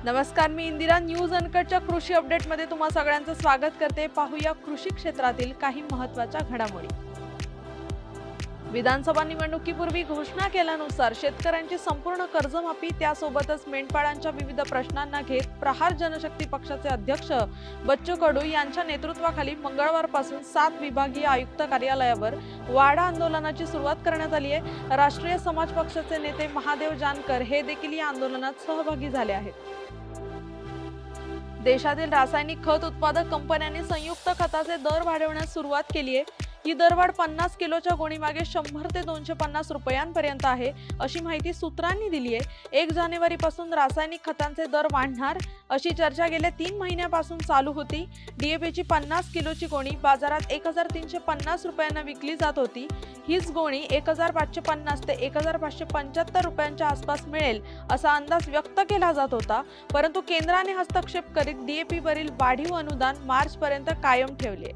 नमस्कार, मी इंदिरा. न्यूज अनकटच्या कृषी अपडेटमध्ये तुम्हा सगळ्यांचं स्वागत करते. पाहूया कृषी क्षेत्रातील काही महत्त्वाच्या घडामोडी. विधानसभा निवडणुकीपूर्वी घोषणा केल्यानुसार शेतकऱ्यांची संपूर्ण कर्जमाफी, त्यासोबतच मेंढपाळांच्या विविध प्रश्नांना घेत प्रहार जनशक्ती पक्षाचे अध्यक्ष बच्चू कडू यांच्या नेतृत्वाखाली मंगळवारपासून 7 विभागीय आयुक्त कार्यालयावर वाडा आंदोलनाची सुरुवात करण्यात आली आहे. राष्ट्रीय समाज पक्षाचे नेते महादेव जानकर हे देखील या आंदोलनात सहभागी झाले आहेत. देशातील रासायनिक खत उत्पादक कंपन्यांनी संयुक्त खताचे दर वाढवण्यास सुरुवात केली आहे. ही दरवाढ 50 किलोच्या गोणीमागे 100 ते 250 रुपयांपर्यंत आहे, अशी माहिती सूत्रांनी दिली आहे. 1 जानेवारीपासून रासायनिक खतांचे दर वाढणार अशी चर्चा गेल्या 3 महिन्यापासून चालू होती. डीएपीची 50 किलोची गोणी बाजारात 1350 रुपयांना विकली जात होती. हीच गोणी 1550 ते 1575 रुपयांच्या आसपास मिळेल असा अंदाज व्यक्त केला जात होता. परंतु केंद्राने हस्तक्षेप करीत डीएपी वरील वाढीव अनुदान मार्चपर्यंत कायम ठेवले.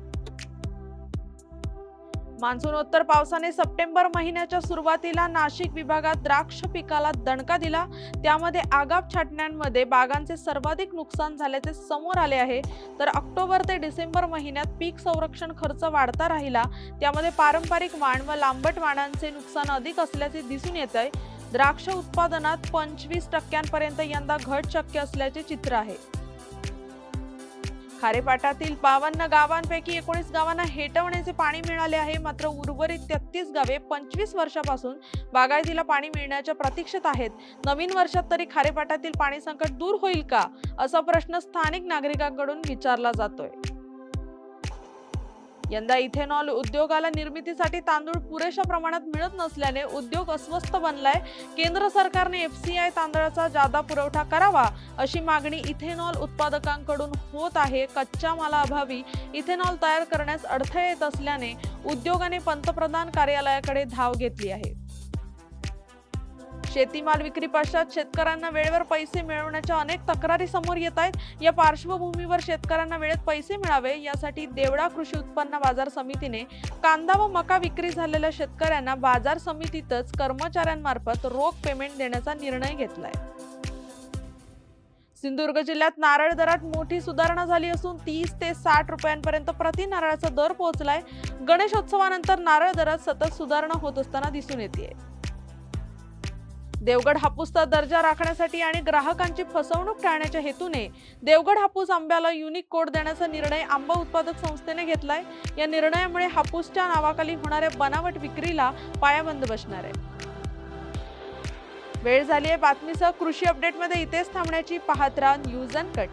मान्सूनोत्तर पावसाने सप्टेंबर महिन्याच्या सुरुवातीला नाशिक विभागात द्राक्ष पिकाला दणका दिला. त्यामध्ये आगाप छाटण्यांमध्ये बागांचे सर्वाधिक नुकसान झाल्याचे समोर आले आहे. तर ऑक्टोबर ते डिसेंबर महिन्यात पीक संरक्षण खर्च वाढता राहिला. त्यामध्ये पारंपरिक वाण व लांबट वाणांचे नुकसान अधिक असल्याचे दिसून येत आहे. द्राक्ष उत्पादनात 25% यंदा घट शक्य असल्याचे चित्र आहे. खारेपाटातील 52 गावांपैकी 19 गावांना हेटवण्याचे पाणी मिळाले आहे. मात्र उर्वरित 33 गावे 25 वर्षापासून बागायतीला पाणी मिळण्याच्या प्रतीक्षेत आहेत. नवीन वर्षात तरी खारेपाटातील पाणी संकट दूर होईल का, असा प्रश्न स्थानिक नागरिकांकडून विचारला जातोय. यंदा इथेनॉल उद्योगाला निर्मितीसाठी तांदूळ पुरेशा प्रमाणात मिळत नसल्याने उद्योग अस्वस्थ बनलाय. केंद्र सरकारने FCI तांदळाचा जादा पुरवठा करावा अशी मागणी इथेनॉल उत्पादकांकडून होत आहे. कच्च्या मालाअभावी इथेनॉल तयार करण्यास अडथळे येत असल्याने उद्योगाने पंतप्रधान कार्यालयाकडे धाव घेतली आहे. शेतीमाल विक्री पश्चात शेतकऱ्यांना वेळेवर पैसे मिळवण्याच्या अनेक तक्रारी समोर येत आहेत. या पार्श्वभूमीवर शेतकऱ्यांना वेळेत पैसे मिळावे यासाठी देवडा कृषी उत्पन्न बाजार समितीने कांदा व मका विक्री झालेल्या शेतकऱ्यांना बाजार समितीतच कर्मचाऱ्यांमार्फत रोख पेमेंट देण्याचा निर्णय घेतलाय. सिंधुदुर्ग जिल्ह्यात नारळ दरात मोठी सुधारणा झाली असून 30 ते 60 रुपयांपर्यंत प्रति नारळाचा दर पोहोचलाय. गणेशोत्सवानंतर नारळ दरात सतत सुधारणा होत असताना दिसून येते. देवगड हापूसचा दर्जा राखण्यासाठी आणि ग्राहकांची फसवणूक टाळण्याच्या हेतूने देवगड हापूस आंब्याला युनिक कोड देण्याचा निर्णय आंबा उत्पादक संस्थेने घेतलाय. या निर्णयामुळे हापूसच्या नावाखाली होणाऱ्या बनावट विक्रीला पायाबंद बसणार आहे. वेळ झाली आहे बातमीसह कृषी अपडेटमध्ये इथेच थांबण्याची. पाहत राहा न्यूज अनकट.